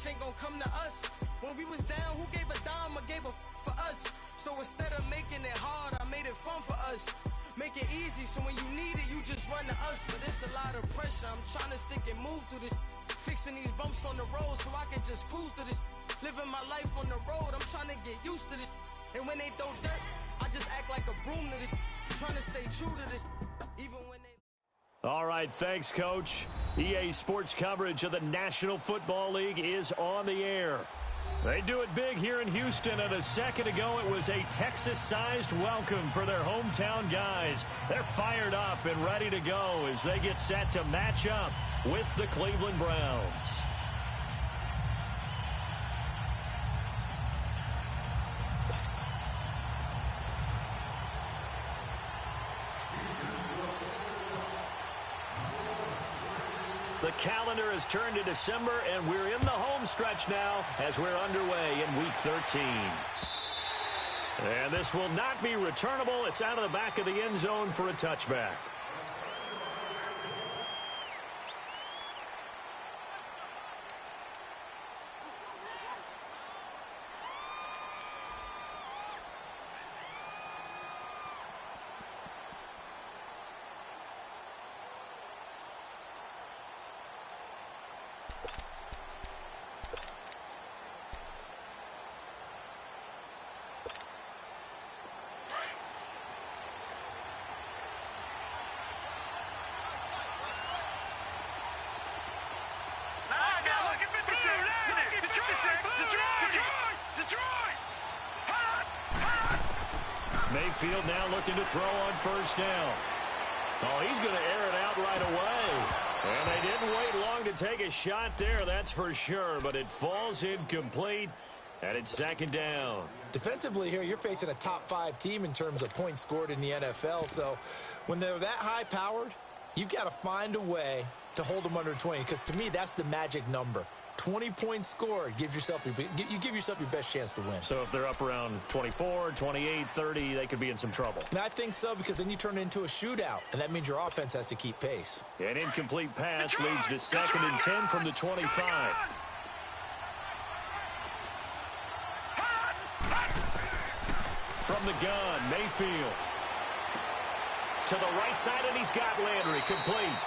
success ain't gonna come to us. When we was down, who gave a dime or gave a for us? So instead of making it hard, I made it fun for us. Make it easy, so when you need it, you just run to us. But it's a lot of pressure, I'm trying to stick and move through this. Fixing these bumps on the road so I can just cruise to this. Living my life on the road, I'm trying to get used to this. And when they throw dirt, I just act like a broom to this. Trying to stay true to this, even when they... All right, thanks, Coach. EA Sports coverage of the National Football League is on the air. They do it big here in Houston, and a second ago it was a Texas-sized welcome for their hometown guys. They're fired up and ready to go as they get set to match up with the Cleveland Browns. The calendar has turned to December, and we're in the home stretch now as we're underway in Week 13. And this will not be returnable. It's out of the back of the end zone for a touchback. Mayfield now looking to throw on first down. Oh, he's going to air it out right away. And they didn't wait long to take a shot there, that's for sure. But it falls incomplete, and it's second down. Defensively here, you're facing a top-5 team in terms of points scored in the NFL. So when they're that high-powered, you've got to find a way to hold them under 20. Because to me, that's the magic number. 20 points scored, you give yourself your best chance to win. So if they're up around 24, 28, 30, they could be in some trouble. And I think so, because then you turn it into a shootout, and that means your offense has to keep pace. An incomplete pass leads to 2nd and 10 from the 25. From the gun, Mayfield. To the right side, and he's got Landry, complete.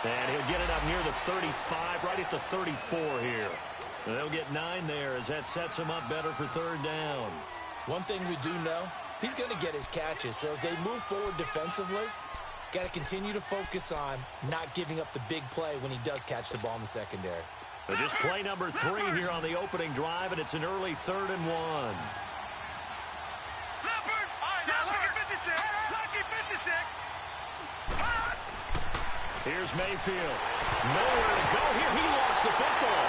And he'll get it up near the 35, right at the 34 here. And they'll get 9 there as that sets him up better for third down. One thing we do know, he's going to get his catches. So as they move forward defensively, got to continue to focus on not giving up the big play when he does catch the ball in the secondary. So just play number 3 here on the opening drive, and it's an early 3rd and 1. Here's Mayfield. Nowhere to go here. He lost the football.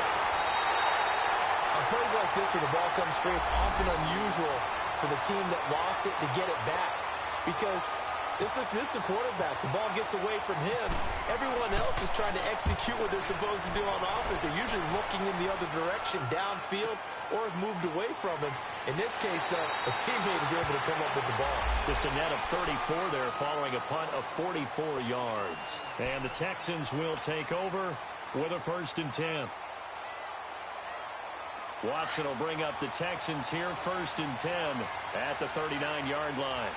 On plays like this where the ball comes free, it's often unusual for the team that lost it to get it back. Because this is the quarterback. The ball gets away from him. Everyone else is trying to execute what they're supposed to do on offense. They're usually looking in the other direction, downfield, or have moved away from him. In this case, though, a teammate is able to come up with the ball. Just a net of 34 there following a punt of 44 yards. And the Texans will take over with a 1st and 10. Watson will bring up the Texans here, 1st and 10 at the 39-yard line.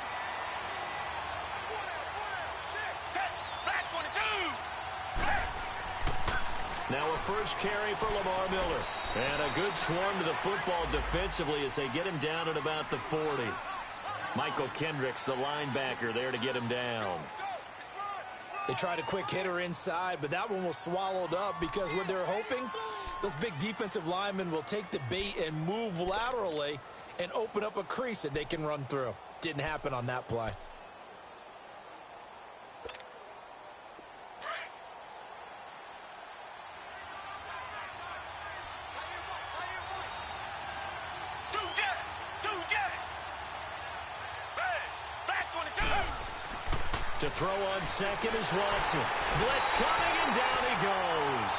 Now a first carry for Lamar Miller. And a good swarm to the football defensively as they get him down at about the 40. Michael Kendricks, the linebacker, there to get him down. They tried a quick hitter inside, but that one was swallowed up because what they're hoping, those big defensive linemen will take the bait and move laterally and open up a crease that they can run through. Didn't happen on that play. To throw on second is Watson. Blitz coming, and down he goes.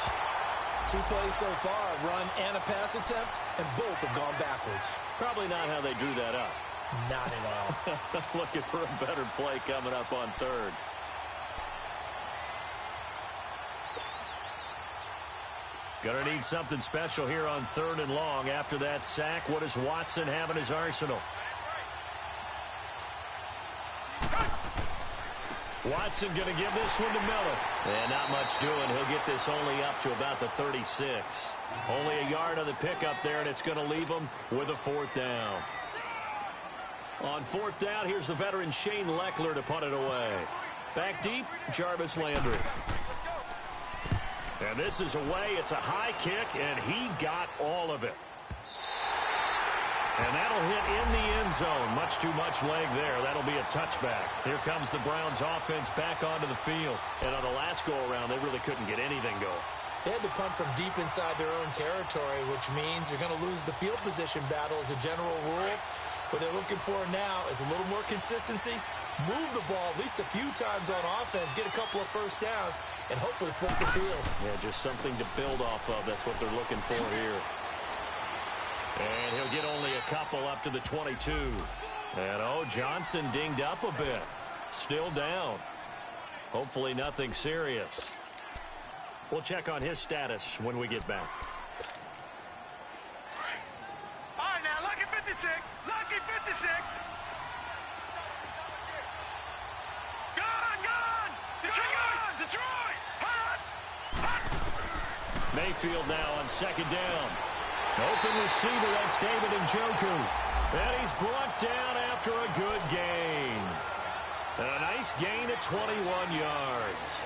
2 plays so far, a run and a pass attempt, and both have gone backwards. Probably not how they drew that up. Not at all. Looking for a better play coming up on 3rd. Gonna need something special here on 3rd and long. After that sack, what does Watson have in his arsenal? Watson going to give this one to Miller. And not much doing. He'll get this only up to about the 36. Only a yard on the pickup there, and it's going to leave him with a 4th down. On 4th down, here's the veteran Shane Leckler to punt it away. Back deep, Jarvis Landry. And this is away. It's a high kick, and he got all of it. And that'll hit in the end zone. Much too much leg there. That'll be a touchback. Here comes the Browns offense back onto the field. And on the last go-around, they really couldn't get anything going. They had to punt from deep inside their own territory, which means you're going to lose the field position battle as a general rule. What they're looking for now is a little more consistency, move the ball at least a few times on offense, get a couple of first downs, and hopefully flip the field. Yeah, just something to build off of. That's what they're looking for here. And he'll get only a couple up to the 22. And, Johnson dinged up a bit. Still down. Hopefully nothing serious. We'll check on his status when we get back. All right, now, lucky 56. Lucky 56. Gone. Detroit. Hot. Mayfield now on 2nd down. Open receiver, that's David Njoku. And he's brought down after a good gain. And a nice gain at 21 yards.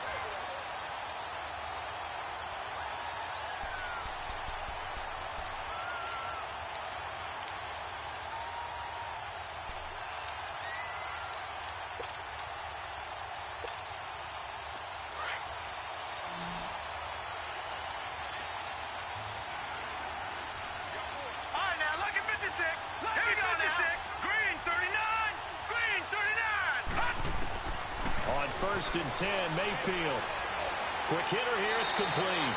On 1st and 10, Mayfield. Quick hitter here, it's complete.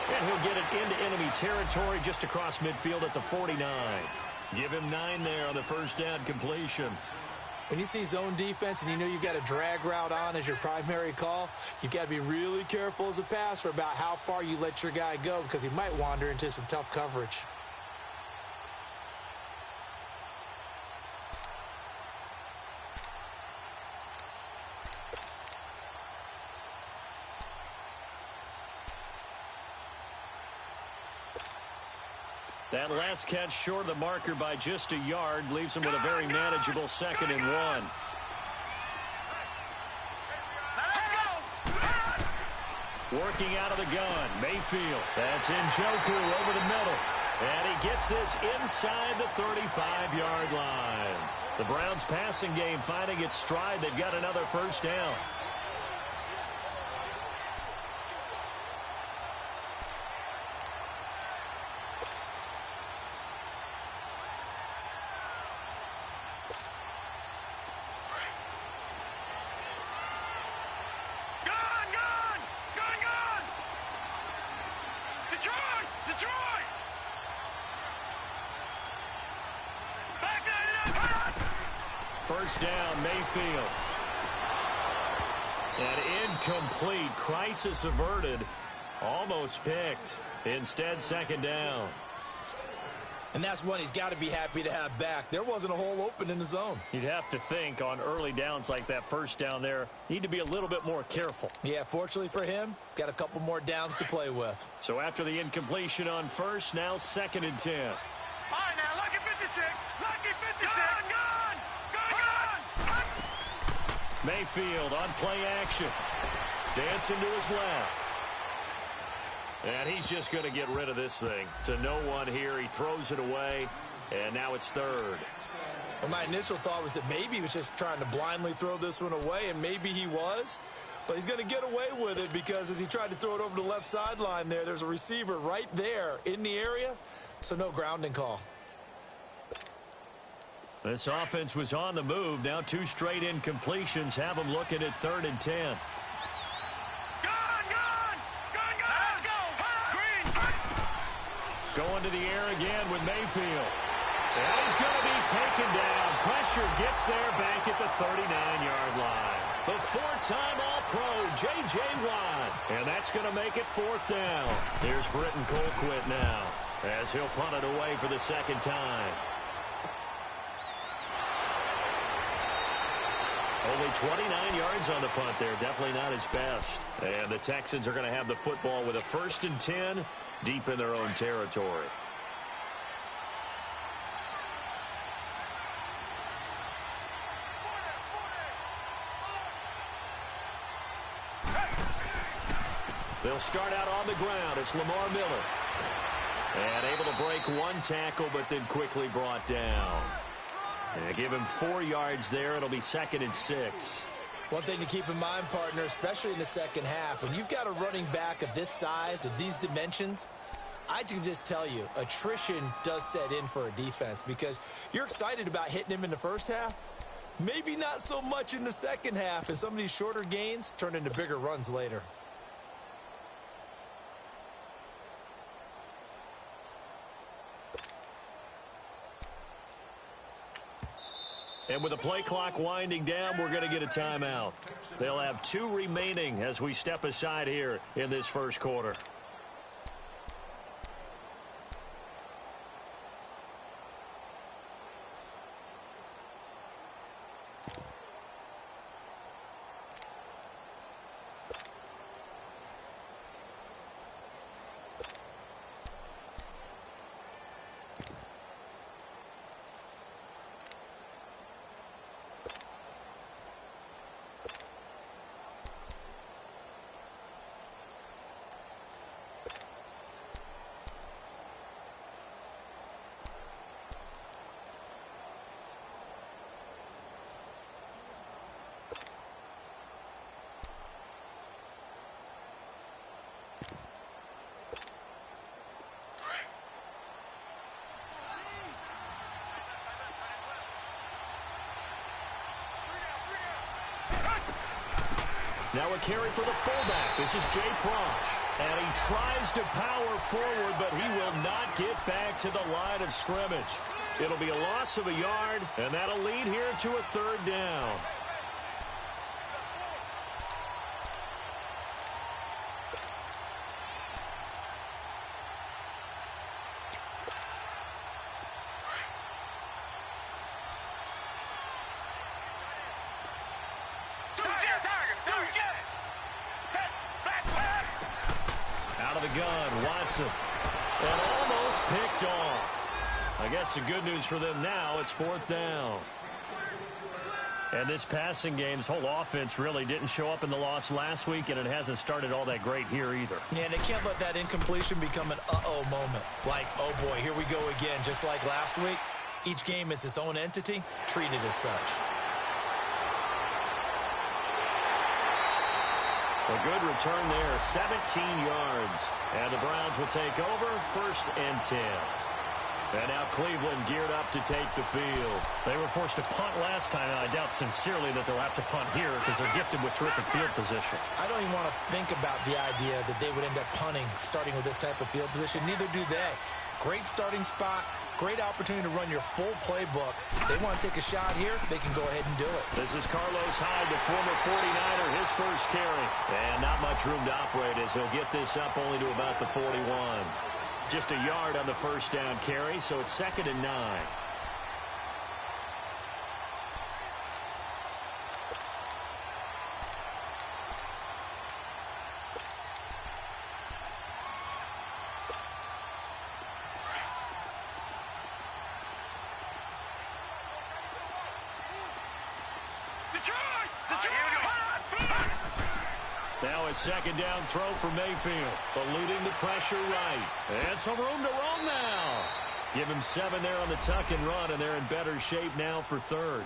And he'll get it into enemy territory just across midfield at the 49. Give him 9 there on the 1st down completion. When you see zone defense and you know you've got a drag route on as your primary call, you've got to be really careful as a passer about how far you let your guy go because he might wander into some tough coverage. That last catch short of the marker by just a yard leaves him with a very manageable 2nd and 1. Working out of the gun, Mayfield. That's Njoku over the middle. And he gets this inside the 35-yard line. The Browns passing game finding its stride. They've got another 1st down. Detroit! First down, Mayfield. And incomplete. Crisis averted. Almost picked. Instead, 2nd down. And that's one he's got to be happy to have back. There wasn't a hole open in the zone. You'd have to think on early downs like that 1st down there, need to be a little bit more careful. Yeah, fortunately for him, got a couple more downs to play with. So after the incompletion on 1st, now 2nd and 10. All right, now, lucky 56. Lucky 56. Gone. Mayfield on play action. Dancing to his left. And he's just going to get rid of this thing. To no one here. He throws it away. And now it's 3rd. Well, my initial thought was that maybe he was just trying to blindly throw this one away, and maybe he was. But he's going to get away with it because as he tried to throw it over the left sideline there's a receiver right there in the area. So no grounding call. This offense was on the move. Now 2 straight incompletions have them looking at 3rd and 10. Going to the air again with Mayfield. And he's going to be taken down. Pressure gets there back at the 39-yard line. The four-time All-Pro, J.J. Watt. And that's going to make it 4th down. Here's Britton Colquitt now as he'll punt it away for the second time. Only 29 yards on the punt there. Definitely not his best. And the Texans are going to have the football with a 1st and 10 deep in their own territory. They'll start out on the ground. It's Lamar Miller. And able to break one tackle, but then quickly brought down. And give him 4 yards there. It'll be 2nd and 6. One thing to keep in mind, partner, especially in the second half, when you've got a running back of this size, of these dimensions, I can just tell you, attrition does set in for a defense because you're excited about hitting him in the first half. Maybe not so much in the second half, and some of these shorter gains turn into bigger runs later. And with the play clock winding down, we're going to get a timeout. They'll have 2 remaining as we step aside here in this first quarter. Now a carry for the fullback. This is Jay Prosch. And he tries to power forward, but he will not get back to the line of scrimmage. It'll be a loss of a yard, and that'll lead here to a 3rd down. Out of the gun, Watson. And almost picked off. I guess the good news for them now, it's 4th down. And this passing game's whole offense really didn't show up in the loss last week, and it hasn't started all that great here either. Yeah, and they can't let that incompletion become an uh-oh moment. Like, oh boy, here we go again. Just like last week, each game is its own entity, treated as such. A good return there, 17 yards. And the Browns will take over, 1st and 10. And now Cleveland geared up to take the field. They were forced to punt last time, and I doubt sincerely that they'll have to punt here because they're gifted with terrific field position. I don't even want to think about the idea that they would end up punting starting with this type of field position. Neither do they. Great starting spot, great opportunity to run your full playbook. They want to take a shot here, they can go ahead and do it. This is Carlos Hyde, the former 49er, his first carry. And not much room to operate as he'll get this up only to about the 41. Just a yard on the 1st down carry, so it's 2nd and 9. Now a 2nd down throw for Mayfield, eluding the pressure right. And some room to roam now. Give him 7 there on the tuck and run, and they're in better shape now for 3rd.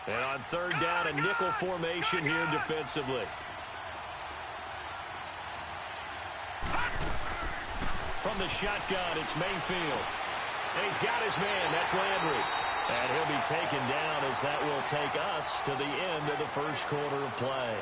And on 3rd down, a nickel formation here defensively. From the shotgun, it's Mayfield. And he's got his man. That's Landry. And he'll be taken down as that will take us to the end of the first quarter of play.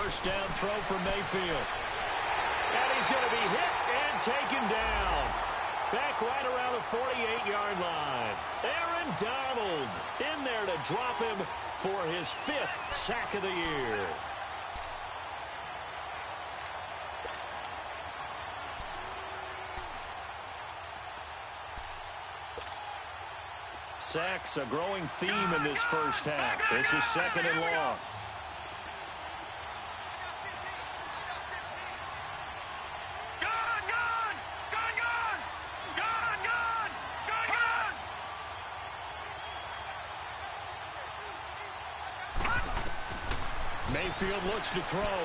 First down throw for Mayfield. And he's going to be hit and taken down. Back right around the 48-yard line. Aaron Donald in there to drop him for his 5th sack of the year. Sacks, a growing theme in this first half. This is 2nd and long. Mayfield looks to throw.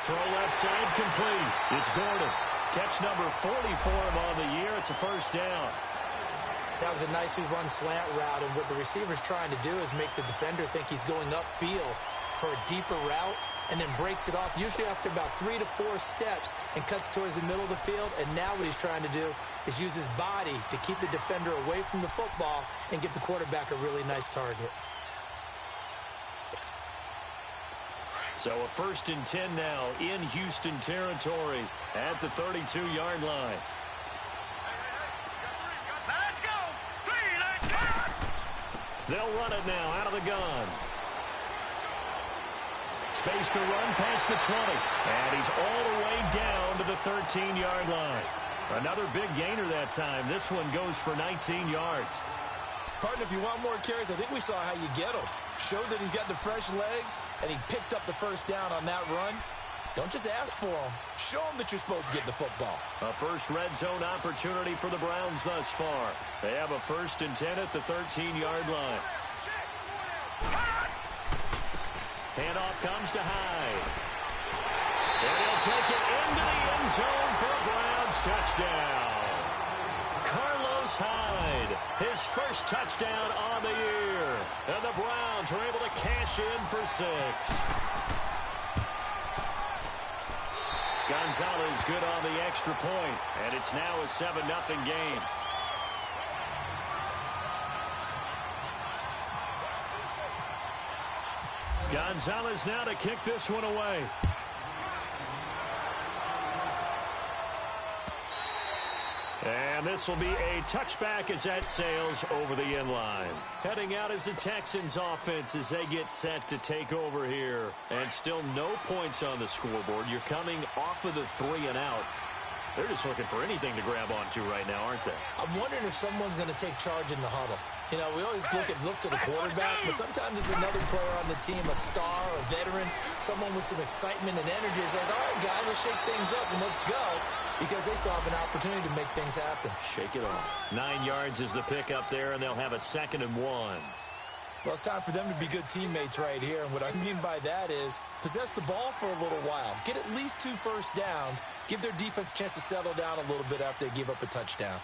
Throw left side complete. It's Gordon. Catch number 40 for him on the year. It's a first down. That was a nicely run slant route, and what the receiver's trying to do is make the defender think he's going upfield for a deeper route, and then breaks it off, usually after about 3 to 4 steps, and cuts towards the middle of the field. And now what he's trying to do is use his body to keep the defender away from the football and give the quarterback a really nice target. So a 1st and 10 now in Houston territory at the 32-yard line. Let's go! 3, let's go! They'll run it now out of the gun. Space to run past the 20. And he's all the way down to the 13-yard line. Another big gainer that time. This one goes for 19 yards. Partner, if you want more carries, I think we saw how you get him. Showed that he's got the fresh legs, and he picked up the first down on that run. Don't just ask for him. Show him that you're supposed to get the football. A first red zone opportunity for the Browns thus far. They have a 1st and 10 at the 13-yard line. Handoff comes to Hyde. And he'll take it into the end zone for a Browns touchdown. Carlos Hyde, his first touchdown on the year. And the Browns are able to cash in for 6. Gonzalez good on the extra point, and it's now a 7-0 game. Gonzalez now to kick this one away. And this will be a touchback as that sails over the end line. Heading out is the Texans offense as they get set to take over here. And still no points on the scoreboard. You're coming off of the 3 and out. They're just looking for anything to grab onto right now, aren't they? I'm wondering if someone's going to take charge in the huddle. You know, we always look to the quarterback, but sometimes it's another player on the team, a star, a veteran, someone with some excitement and energy. It's like, all right, guys, let's shake things up and let's go, because they still have an opportunity to make things happen. Shake it off. 9 yards is the pickup there, and they'll have a 2nd and 1. Well, it's time for them to be good teammates right here, and what I mean by that is possess the ball for a little while, get at least 2 first downs, give their defense a chance to settle down a little bit after they give up a touchdown.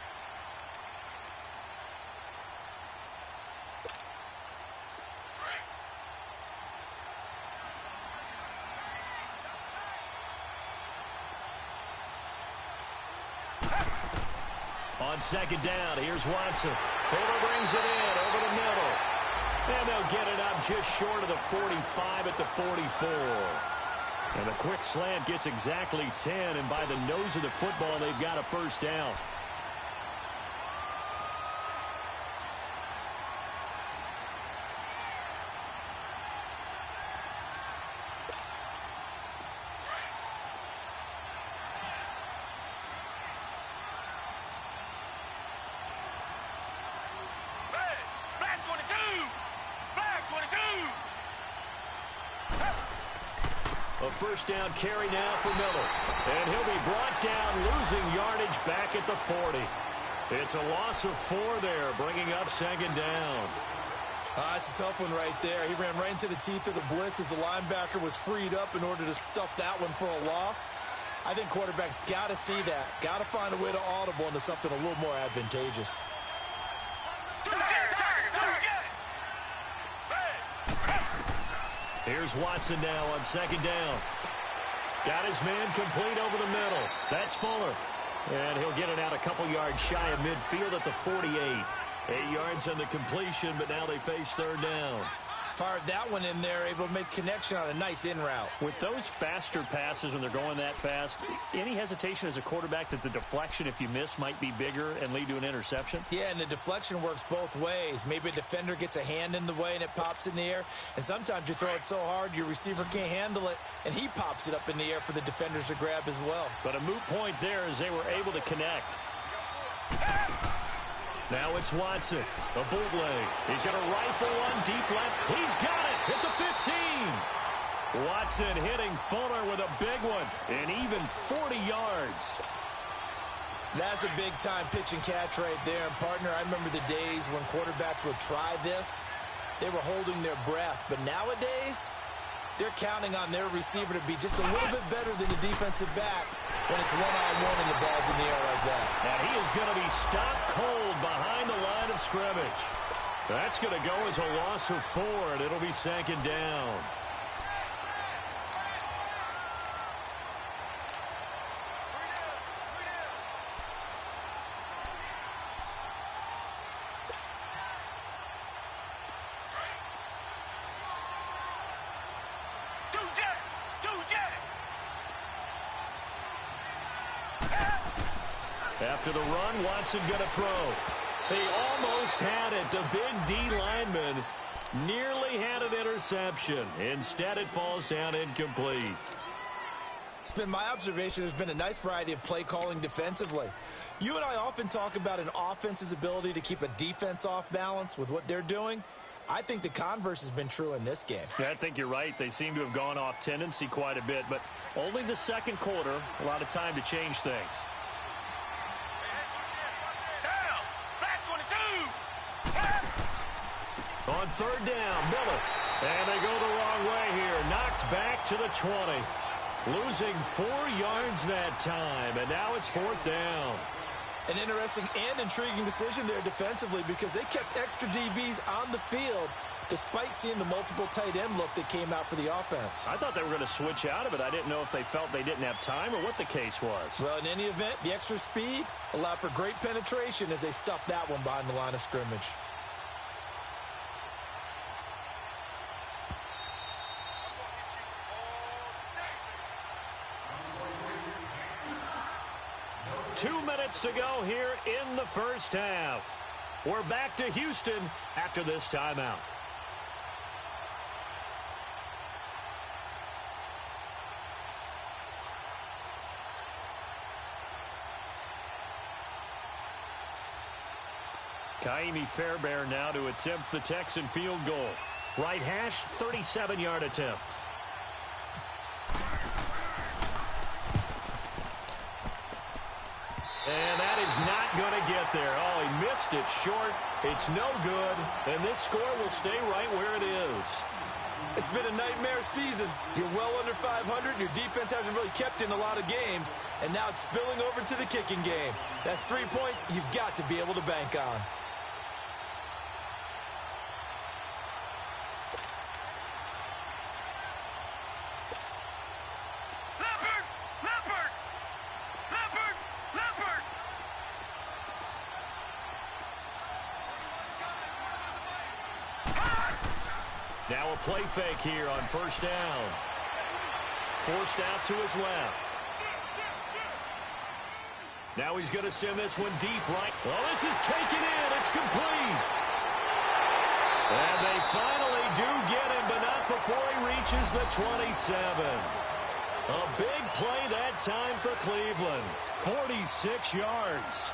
On 2nd down, here's Watson. Fuller brings it in over the middle. And they'll get it up just short of the 45 at the 44. And a quick slant gets exactly 10, and by the nose of the football, they've got a first down. A first down carry now for Miller. And he'll be brought down, losing yardage back at the 40. It's a loss of 4 there, bringing up 2nd down. It's a tough one right there. He ran right into the teeth of the blitz as the linebacker was freed up in order to stuff that one for a loss. I think quarterbacks got to see that. Got to find a way to audible into something a little more advantageous. Here's Watson now on 2nd down. Got his man complete over the middle. That's Fuller. And he'll get it out a couple yards shy of midfield at the 48. 8 yards on the completion, but now they face 3rd down. Fired that one in there, able to make connection on a nice in route. With those faster passes when they're going that fast, any hesitation as a quarterback that the deflection, if you miss, might be bigger and lead to an interception? Yeah, and the deflection works both ways. Maybe a defender gets a hand in the way and it pops in the air, and sometimes you throw it so hard your receiver can't handle it, and he pops it up in the air for the defenders to grab as well. But a moot point there as they were able to connect. Now it's Watson, a bootleg. He's got a rifle one deep left. He's got it at the 15. Watson hitting Fuller with a big one, and even 40 yards. That's a big-time pitch and catch right there. And, partner, I remember the days when quarterbacks would try this. They were holding their breath. But nowadays, they're counting on their receiver to be just a little bit better than the defensive back when it's one-on-one and the ball's in the air like that. And he is going to be stopped cold behind the line of scrimmage. That's going to go as a loss of 4, and it'll be second down. After the run, Watson going to throw. He almost had it. The big D lineman nearly had an interception. Instead, it falls down incomplete. It's been my observation there's been a nice variety of play calling defensively. You and I often talk about an offense's ability to keep a defense off balance with what they're doing. I think the converse has been true in this game. Yeah, I think you're right. They seem to have gone off tendency quite a bit, but only the second quarter, a lot of time to change things. On third down, Miller. And they go the wrong way here. Knocked back to the 20. Losing 4 yards that time, and now it's fourth down. An interesting and intriguing decision there defensively because they kept extra DBs on the field despite seeing the multiple tight end look that came out for the offense. I thought they were going to switch out of it. I didn't know if they felt they didn't have time or what the case was. Well, in any event, the extra speed allowed for great penetration as they stuffed that one behind the line of scrimmage. To go here in the first half. We're back to Houston after this timeout. Kaimi Fairbairn now to attempt the Texan field goal. Right hash, 37-yard attempt. And that is not going to get there. Oh, he missed it short. It's no good. And this score will stay right where it is. It's been a nightmare season. You're well under 500. Your defense hasn't really kept you in a lot of games. And now it's spilling over to the kicking game. That's 3 points you've got to be able to bank on. Now a play fake here on first down. Forced out to his left. Now he's going to send this one deep right. Well, this is taken in. It's complete. And they finally do get him, but not before he reaches the 27. A big play that time for Cleveland. 46 yards.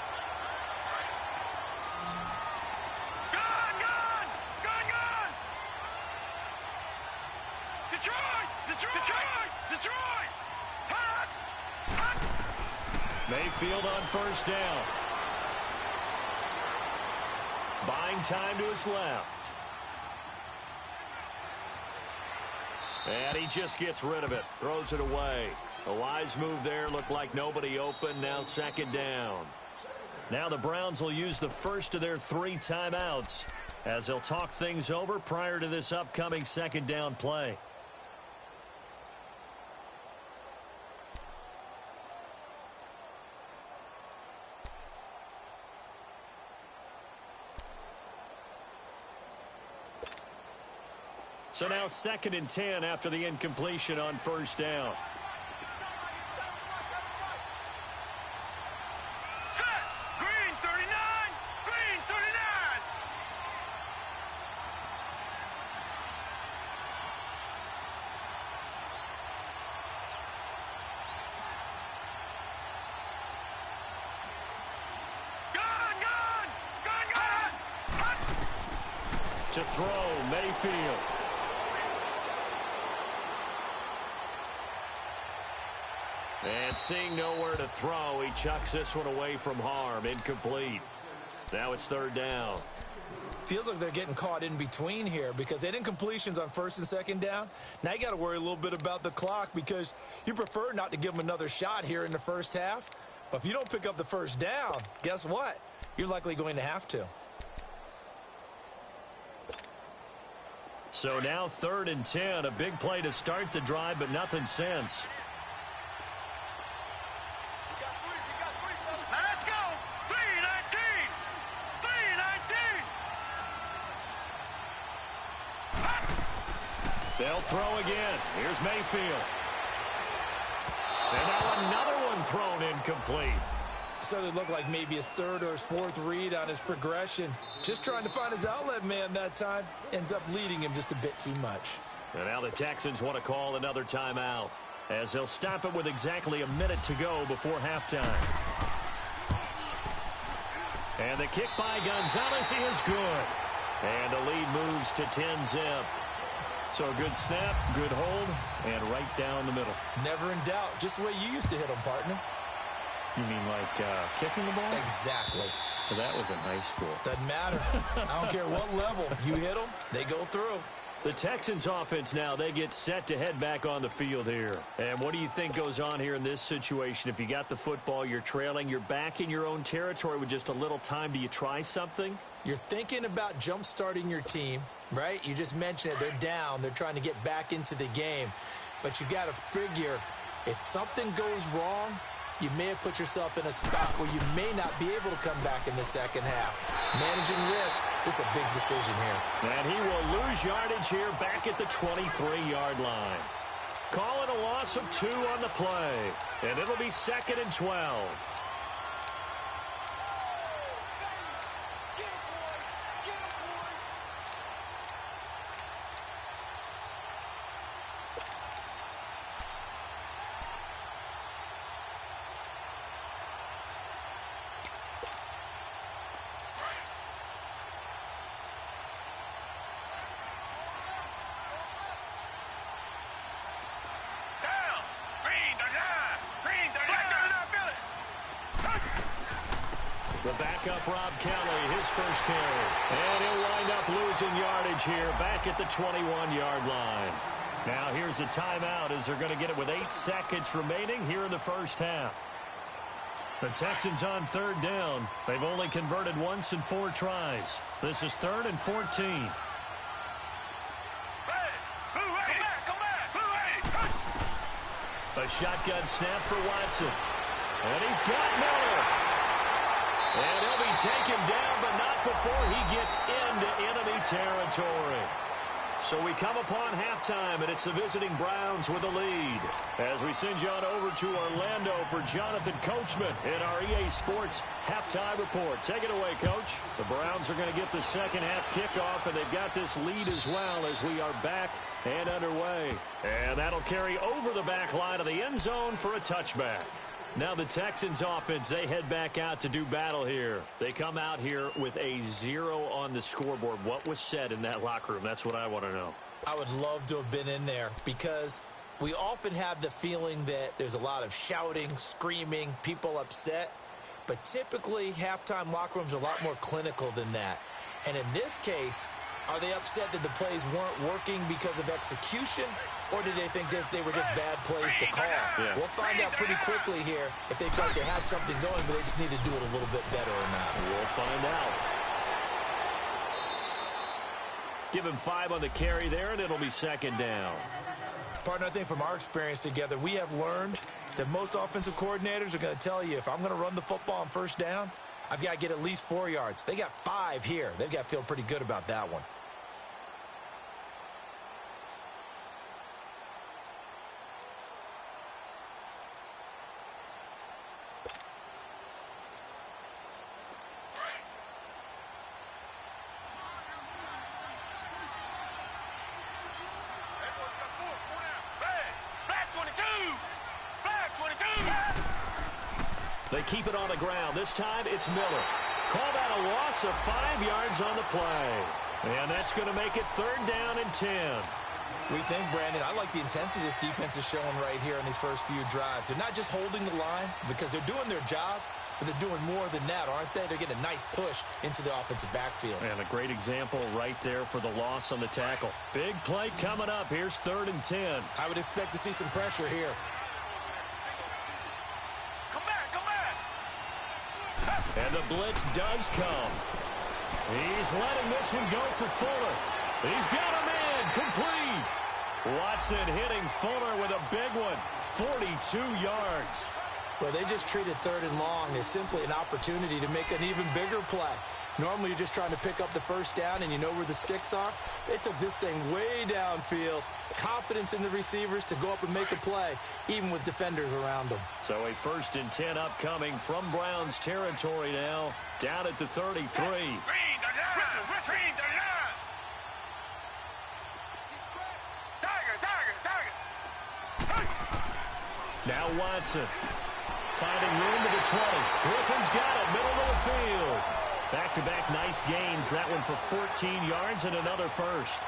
Mayfield on first down. Buying time to his left. And he just gets rid of it. Throws it away. A wise move there. Looked like nobody open. Now second down. Now the Browns will use the first of their 3 timeouts as they'll talk things over prior to this upcoming second down play. So now 2nd and 10 after the incompletion on first down. Set. Green 39. Green 39. Gun. To throw, Mayfield. And seeing nowhere to throw, he chucks this one away from harm. Incomplete. Now it's 3rd down. Feels like they're getting caught in between here because they did incompletions on 1st and 2nd down. Now you got to worry a little bit about the clock because you prefer not to give them another shot here in the first half. But if you don't pick up the 1st down, guess what? You're likely going to have to. So now 3rd and 10. A big play to start the drive, but nothing since. Let's go. 319. 319. They'll throw again. Here's Mayfield. And now another one thrown incomplete. So it looked like maybe his 3rd or his 4th read on his progression. Just trying to find his outlet man that time. Ends up leading him just a bit too much. And now the Texans want to call another timeout, as they'll stop it with exactly a minute to go before halftime. And the kick by Gonzalez is good. And the lead moves to 10-zip. So a good snap, good hold, and right down the middle. Never in doubt. Just the way you used to hit them, partner. You mean like kicking the ball? Exactly. Well, that was in high school. Doesn't matter. I don't care what level. You hit them, they go through. The Texans offense now, they get set to head back on the field here. And what do you think goes on here in this situation? If you got the football, you're trailing, you're back in your own territory with just a little time. Do you try something? You're thinking about jump-starting your team, right? You just mentioned it. They're down. They're trying to get back into the game. But you got to figure if something goes wrong, you may have put yourself in a spot where you may not be able to come back in the second half. Managing risk is a big decision here. And he will lose yardage here back at the 23-yard line. Call it a loss of 2 on the play. And it'll be 2nd and 12. The backup, Rob Kelly, his first carry. And he'll wind up losing yardage here back at the 21-yard line. Now here's a timeout as they're going to get it with 8 seconds remaining here in the first half. The Texans on 3rd down. They've only converted once in 4 tries. This is 3rd and 14. A shotgun snap for Watson. And he's got Miller. And he'll be taken down, but not before he gets into enemy territory. So we come upon halftime, and it's the visiting Browns with the lead. As we send you on over to Orlando for Jonathan Coachman in our EA Sports halftime report. Take it away, Coach. The Browns are going to get the second half kickoff, and they've got this lead as well as we are back and underway. And that'll carry over the back line of the end zone for a touchback. Now the Texans offense, they head back out to do battle here. They come out here with a 0 on the scoreboard. What was said in that locker room? That's what I want to know. I would love to have been in there because we often have the feeling that there's a lot of shouting, screaming, people upset. But typically, halftime locker rooms are a lot more clinical than that. And in this case, are they upset that the plays weren't working because of execution? Or did they think they were just bad plays to call? Yeah. We'll find out pretty quickly here if they feel like they have something going, but they just need to do it a little bit better or not. We'll find out. Give him 5 on the carry there, and it'll be second down. Partner, I think from our experience together, we have learned that most offensive coordinators are going to tell you, if I'm going to run the football on first down, I've got to get at least 4 yards. They got 5 here. They've got to feel pretty good about that one. They keep it on the ground. This time it's Miller. Call that a loss of 5 yards on the play. And that's going to make it 3rd down and 10. We think, Brandon, I like the intensity this defense is showing right here in these first few drives. They're not just holding the line because they're doing their job, but they're doing more than that, aren't they? They're getting a nice push into the offensive backfield. And a great example right there for the loss on the tackle. Big play coming up. Here's 3rd and 10. I would expect to see some pressure here. Come back. And the blitz does come. He's letting this one go for Fuller. He's got a man complete. Watson hitting Fuller with a big one. 42 yards. Well, they just treated 3rd and long as simply an opportunity to make an even bigger play. Normally, you're just trying to pick up the 1st down and you know where the sticks are. They took this thing way downfield. Confidence in the receivers to go up and make a play, even with defenders around them. So a 1st and 10 upcoming from Browns territory now. Down at the 33. Green, the line. Green, the line. Tiger. Now Watson. Finding room to the 20. Griffin's got it, middle of the field. Back-to-back nice gains. That one for 14 yards and another 1st.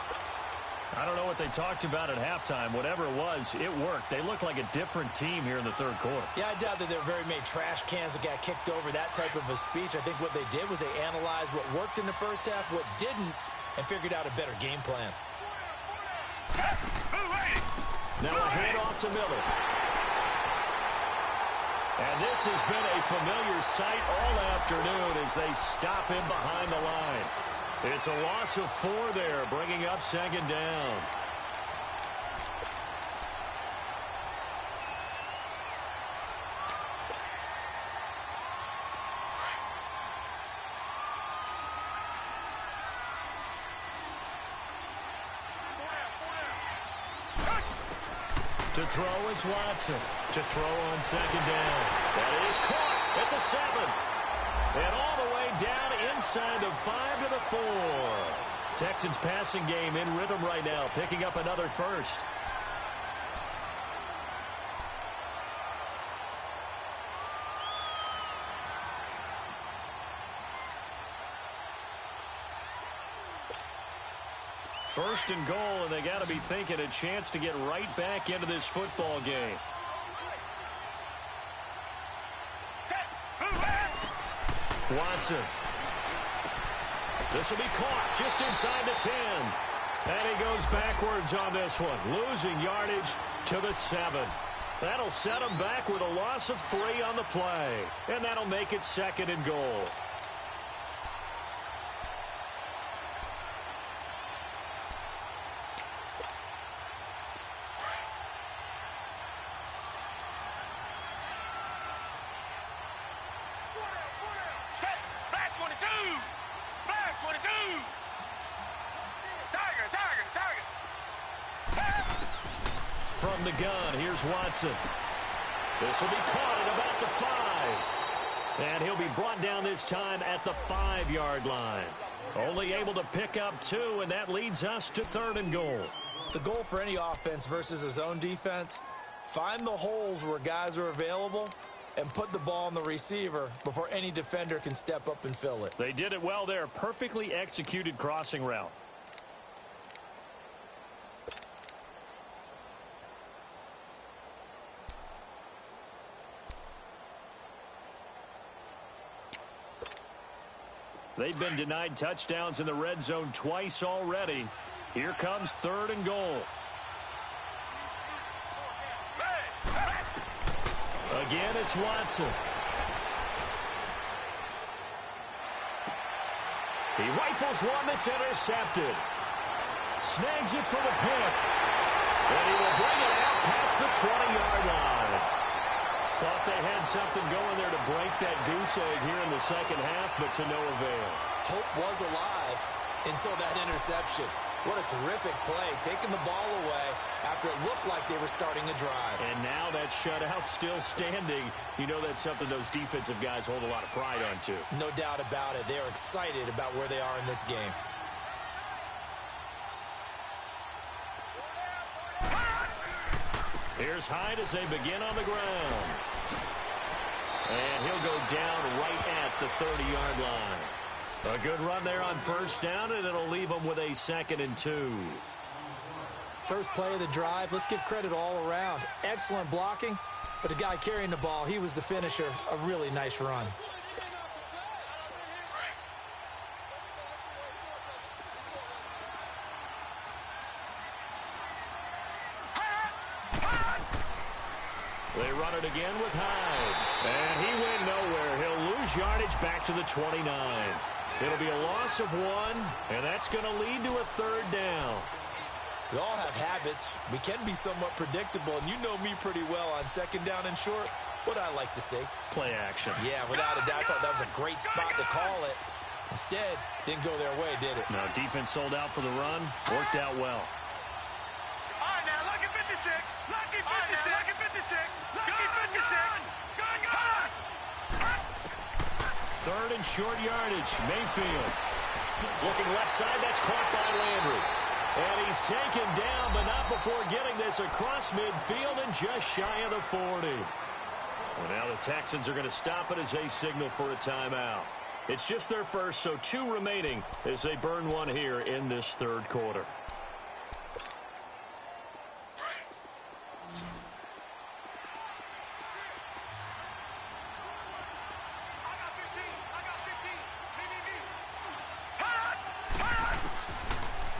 I don't know what they talked about at halftime. Whatever it was, it worked. They look like a different team here in the 3rd quarter. Yeah, I doubt that there are very many trash cans that got kicked over, that type of a speech. I think what they did was they analyzed what worked in the 1st half, what didn't, and figured out a better game plan. Now a handoff to Miller. And this has been a familiar sight all afternoon as they stop him behind the line. It's a loss of 4 there, bringing up 2nd down. To throw is Watson. To throw on 2nd down. That is caught at the 7. And all the way down inside the 5 to the 4. Texans passing game in rhythm right now, picking up another 1st. First and goal, and they got to be thinking a chance to get right back into this football game. Watson. This will be caught just inside the 10. And he goes backwards on this one, losing yardage to the 7. That'll set him back with a loss of 3 on the play. And that'll make it 2nd and goal. From the gun, here's Watson. This will be caught at about the 5. And he'll be brought down this time at the 5-yard line. Only able to pick up 2, and that leads us to 3rd and goal. The goal for any offense versus a zone defense, find the holes where guys are available and put the ball on the receiver before any defender can step up and fill it. They did it well there. Perfectly executed crossing route. They've been denied touchdowns in the red zone twice already. Here comes 3rd and goal. Again, it's Watson. He rifles one that's intercepted. Snags it for the pick. And he will bring it out past the 20-yard line. Thought they had something going there to break that goose egg here in the 2nd half, but to no avail. Hope was alive until that interception. What a terrific play, taking the ball away after it looked like they were starting a drive. And now that shutout still standing. You know that's something those defensive guys hold a lot of pride on, too. No doubt about it. They are excited about where they are in this game. Here's Hyde as they begin on the ground. And he'll go down right at the 30-yard line. A good run there on first down, and it'll leave him with a 2nd and 2. First play of the drive, let's give credit all around. Excellent blocking, but the guy carrying the ball, he was the finisher. A really nice run. They run it again with Hyde. And he went nowhere. He'll lose yardage back to the 29. It'll be a loss of 1, and that's going to lead to a 3rd down. We all have habits. We can be somewhat predictable, and you know me pretty well on 2nd down and short. What I like to say? Play action. Yeah, without a doubt. I thought that was a great spot to call it. Instead, didn't go their way, did it? No, defense sold out for the run. Worked out well. All right, now, lucky 56. Lucky 56. Lucky 56. Lucky 56. Gun. 3rd and short yardage. Mayfield. Looking left side. That's caught by Landry. And he's taken down, but not before getting this across midfield and just shy of the 40. Well, now the Texans are going to stop it as they signal for a timeout. It's just their first, so 2 remaining as they burn 1 here in this 3rd quarter.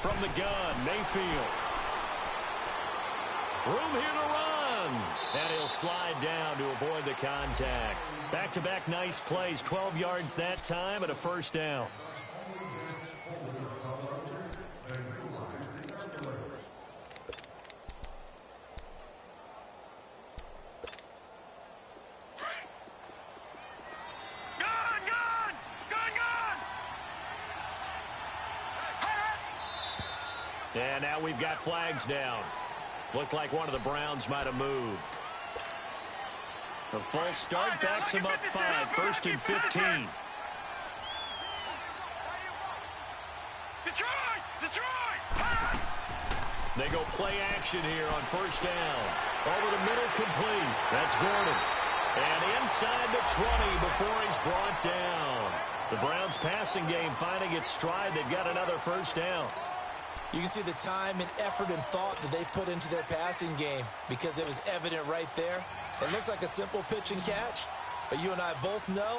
From the gun, Mayfield. Room here to run. And he'll slide down to avoid the contact. Back-to-back nice plays. 12 yards that time and a 1st down. And now we've got flags down. Looked like one of the Browns might have moved. The false start backs him up 5. 1st and 15. Detroit! They go play action here on 1st down. Over the middle, complete. That's Gordon. And inside the 20 before he's brought down. The Browns passing game finding its stride. They've got another 1st down. You can see the time and effort and thought that they put into their passing game because it was evident right there. It looks like a simple pitch and catch, but you and I both know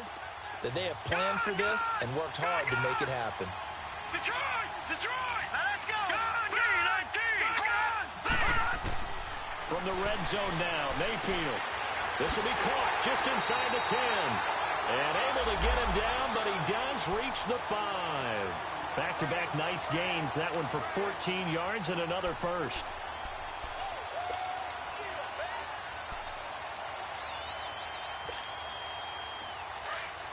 that they have planned for this and worked hard to make it happen. Detroit! Now let's go! From the red zone now, Mayfield. This will be caught just inside the 10. And able to get him down, but he does reach the 5. Back-to-back nice gains. That one for 14 yards and another 1st.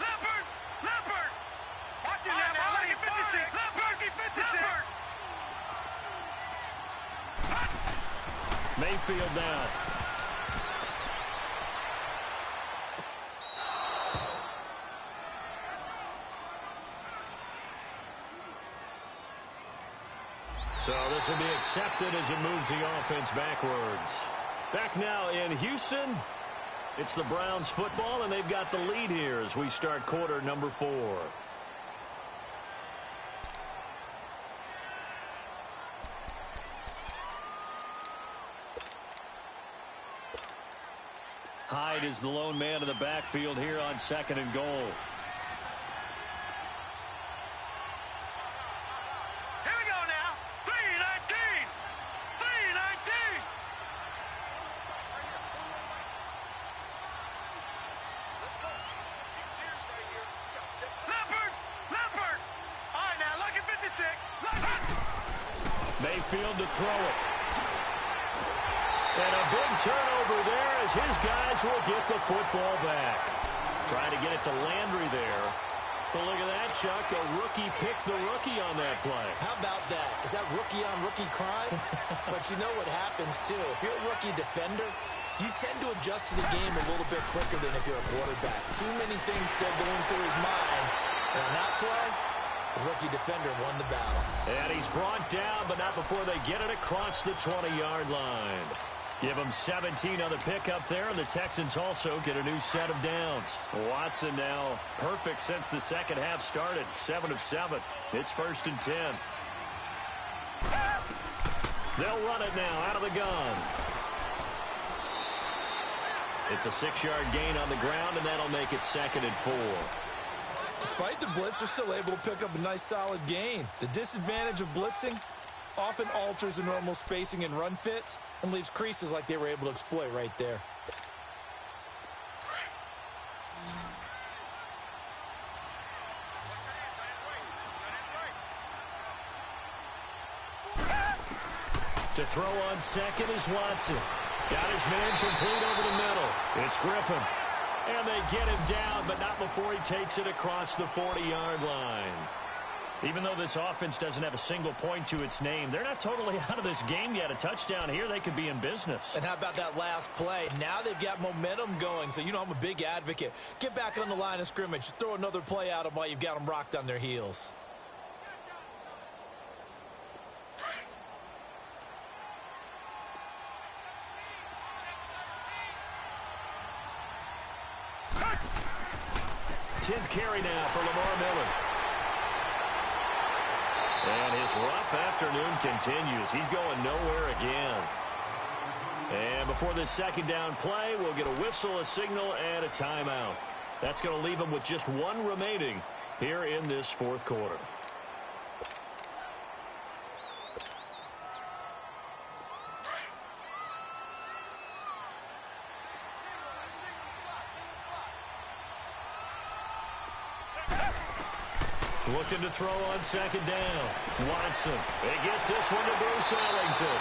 Leopard! Watch it now, lucky 56. Lucky 56. Mayfield down. So this will be accepted as it moves the offense backwards. Back now in Houston, it's the Browns football, and they've got the lead here as we start quarter number 4. Hyde is the lone man in the backfield here on 2nd and goal. Mayfield to throw it. And a big turnover there as his guys will get the football back. Trying to get it to Landry there. But look at that, Chuck. A rookie picked the rookie on that play. How about that? Is that rookie-on-rookie crime? But you know what happens, too. If you're a rookie defender, you tend to adjust to the game a little bit quicker than if you're a quarterback. Too many things still going through his mind. And on that play, the rookie defender won the battle. And he's brought down, but not before they get it across the 20-yard line. Give them 17 on the pickup there, and the Texans also get a new set of downs. Watson now perfect since the second half started, 7 of 7. It's 1st and 10. They'll run it now out of the gun. It's a 6-yard gain on the ground, and that'll make it 2nd and 4. Despite the blitz, they're still able to pick up a nice solid gain. The disadvantage of blitzing often alters the normal spacing and run fits and leaves creases like they were able to exploit right there. To throw on second is Watson. Got his man complete over the middle. It's Griffin. And they get him down, but not before he takes it across the 40-yard line. Even though this offense doesn't have a single point to its name, they're not totally out of this game yet. A touchdown here, they could be in business. And how about that last play? Now they've got momentum going, so you know I'm a big advocate. Get back on the line of scrimmage. Throw another play at them while you've got them rocked on their heels. Tenth carry now for Lamar Miller. And his rough afternoon continues. He's going nowhere again. And before this second down play, we'll get a whistle, a signal, and a timeout. That's going to leave him with just one remaining here in this fourth quarter. Looking to throw on second down. Watson. He gets this one to Bruce Ellington.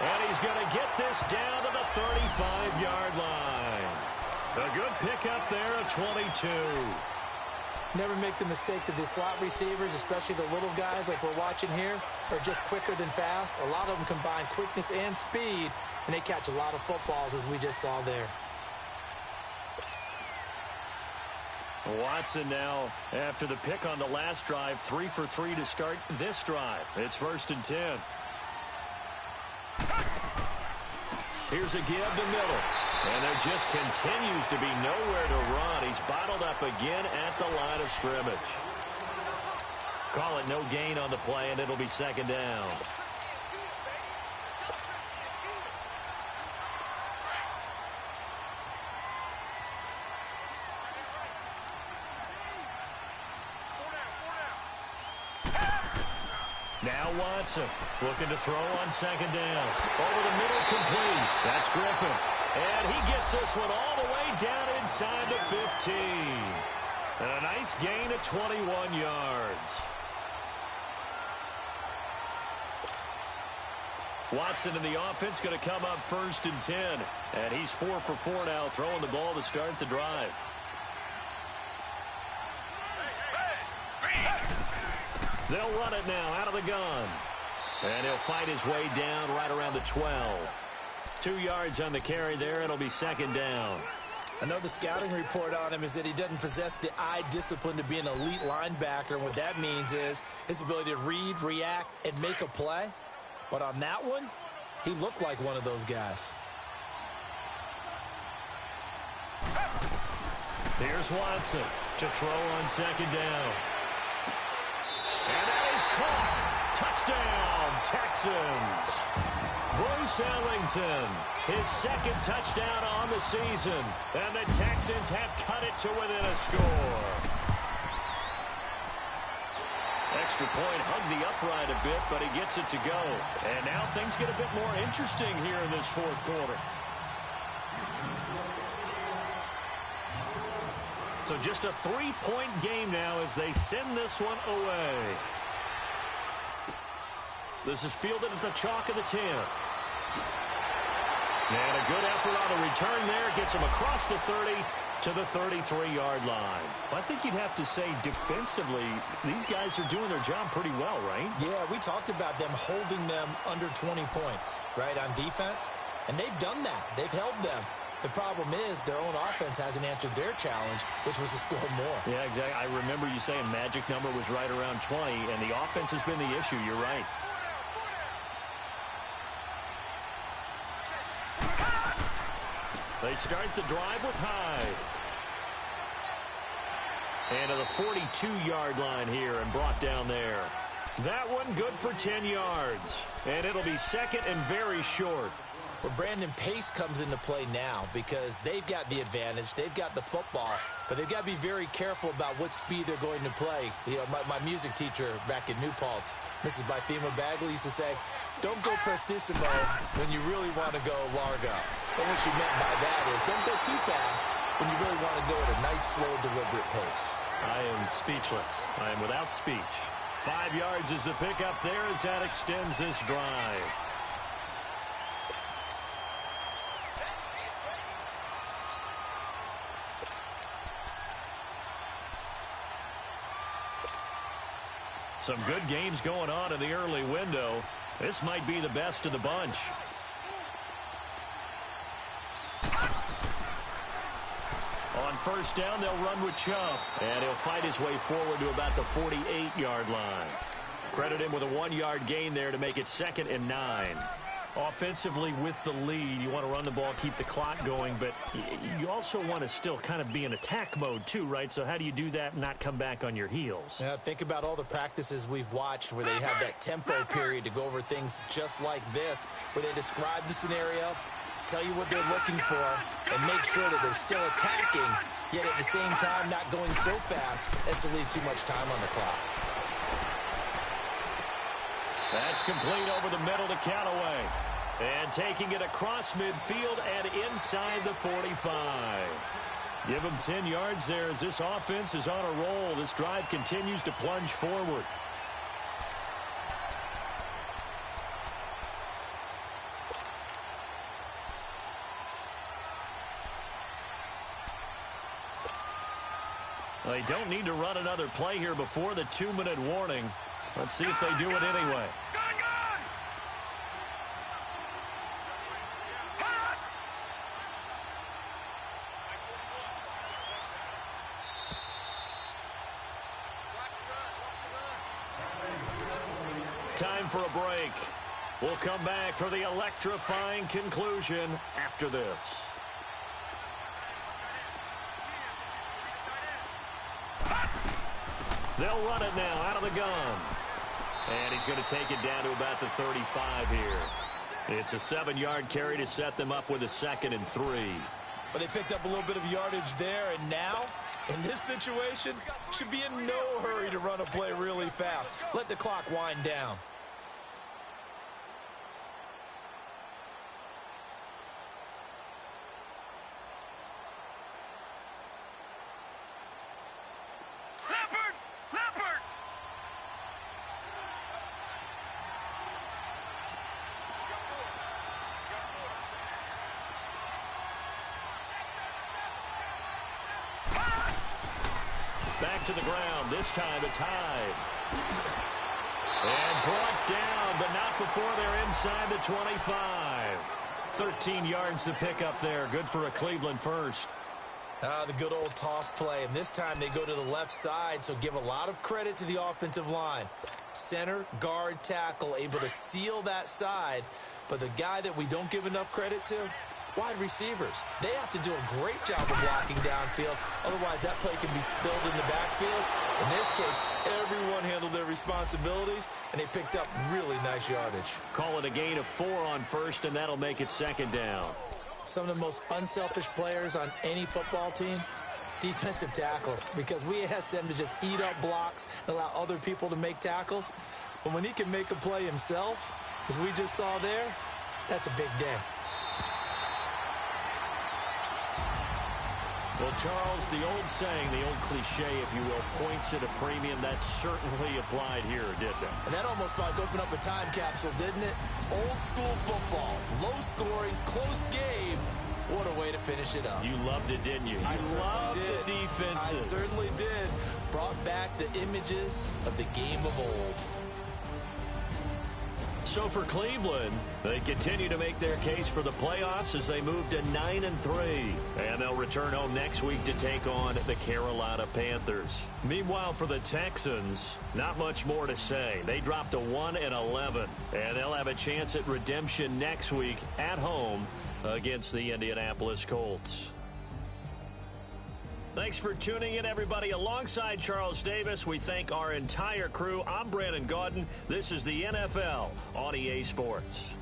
And he's going to get this down to the 35-yard line. A good pickup there at 22. Never make the mistake that the slot receivers, especially the little guys like we're watching here, are just quicker than fast. A lot of them combine quickness and speed, and they catch a lot of footballs, as we just saw there. Watson now, after the pick on the last drive, 3 for 3 to start this drive. It's 1st and 10. Here's a give to Miller. And there just continues to be nowhere to run. He's bottled up again at the line of scrimmage. Call it no gain on the play, and it'll be second down. Now Watson looking to throw on second down. Over the middle, complete. That's Griffin. And he gets this one all the way down inside the 15. And a nice gain of 21 yards. Watson in the offense going to come up 1st and 10. And he's 4 for 4 now, throwing the ball to start the drive. They'll run it now out of the gun. And he'll fight his way down right around the 12. 2 yards on the carry there. It'll be second down. I know the scouting report on him is that he doesn't possess the eye discipline to be an elite linebacker. And what that means is his ability to read, react, and make a play. But on that one, he looked like one of those guys. Here's Watson to throw on second down. And that is caught. Touchdown, Texans. Bruce Ellington, his second touchdown on the season. And the Texans have cut it to within a score. Extra point hugged the upright a bit, but he gets it to go. And now things get a bit more interesting here in this fourth quarter. So just a 3-point game now as they send this one away. This is fielded at the chalk of the 10. And a good effort on the return there. Gets him across the 30 to the 33-yard line. Well, I think you'd have to say defensively, these guys are doing their job pretty well, right? Yeah, we talked about them holding them under 20 points, right, on defense. And they've done that. They've held them. The problem is their own offense hasn't answered their challenge, which was to score more. Yeah, exactly. I remember you saying magic number was right around 20, and the offense has been the issue. You're right. They start the drive with Hyde. And to the 42-yard line here and brought down there. That one good for 10 yards. And it'll be second and very short. Well, Brandon, pace comes into play now because they've got the advantage. They've got the football, but they've got to be very careful about what speed they're going to play. You know, my music teacher back in New Paltz, Mrs. Bythema Bagley, used to say, don't go prestissimo when you really want to go largo. And what she meant by that is don't go too fast when you really want to go at a nice, slow, deliberate pace. I am speechless. I am without speech. 5 yards is the pickup there as that extends this drive. Some good games going on in the early window. This might be the best of the bunch. On first down, they'll run with Chubb. And he'll fight his way forward to about the 48-yard line. Credit him with a 1-yard gain there to make it 2nd and 9. Offensively with the lead, you want to run the ball, keep the clock going, but you also want to still kind of be in attack mode too, right? So how do you do that and not come back on your heels? Yeah, think about all the practices we've watched where they have that tempo period to go over things just like this, where they describe the scenario, tell you what they're looking for, and make sure that they're still attacking, yet at the same time not going so fast as to leave too much time on the clock. That's complete over the middle to Callaway. And taking it across midfield and inside the 45. Give him 10 yards there as this offense is on a roll. This drive continues to plunge forward. They don't need to run another play here before the 2-minute warning. Let's see if they do it anyway. Time for a break. We'll come back for the electrifying conclusion after this. They'll run it now out of the gun. And he's going to take it down to about the 35 here. It's a 7-yard carry to set them up with a 2nd and 3. But they picked up a little bit of yardage there, and now, in this situation, should be in no hurry to run a play really fast. Let the clock wind down. Back to the ground. This time it's Hyde. And brought down, but not before they're inside the 25. 13 yards to pick up there. Good for a Cleveland first. The good old toss play. And this time they go to the left side, so give a lot of credit to the offensive line. Center, guard, tackle, able to seal that side. But the guy that we don't give enough credit to, wide receivers. They have to do a great job of blocking downfield. Otherwise, that play can be spilled in the backfield. In this case, everyone handled their responsibilities, and they picked up really nice yardage. Call it a gain of 4 on first, and that'll make it 2nd down. Some of the most unselfish players on any football team, defensive tackles, because we ask them to just eat up blocks and allow other people to make tackles. But when he can make a play himself, as we just saw there, that's a big day. Well, Charles, the old saying, the old cliche, if you will, points at a premium. That certainly applied here, didn't it? And that almost like opened up a time capsule, didn't it? Old school football, low scoring, close game. What a way to finish it up. You loved it, didn't you? You loved the defenses. I certainly did. Brought back the images of the game of old. So for Cleveland, they continue to make their case for the playoffs as they move to 9-3. And they'll return home next week to take on the Carolina Panthers. Meanwhile, for the Texans, not much more to say. They dropped to 1-11, and they'll have a chance at redemption next week at home against the Indianapolis Colts. Thanks for tuning in, everybody. Alongside Charles Davis, we thank our entire crew. I'm Brandon Gaudin. This is the NFL on EA Sports.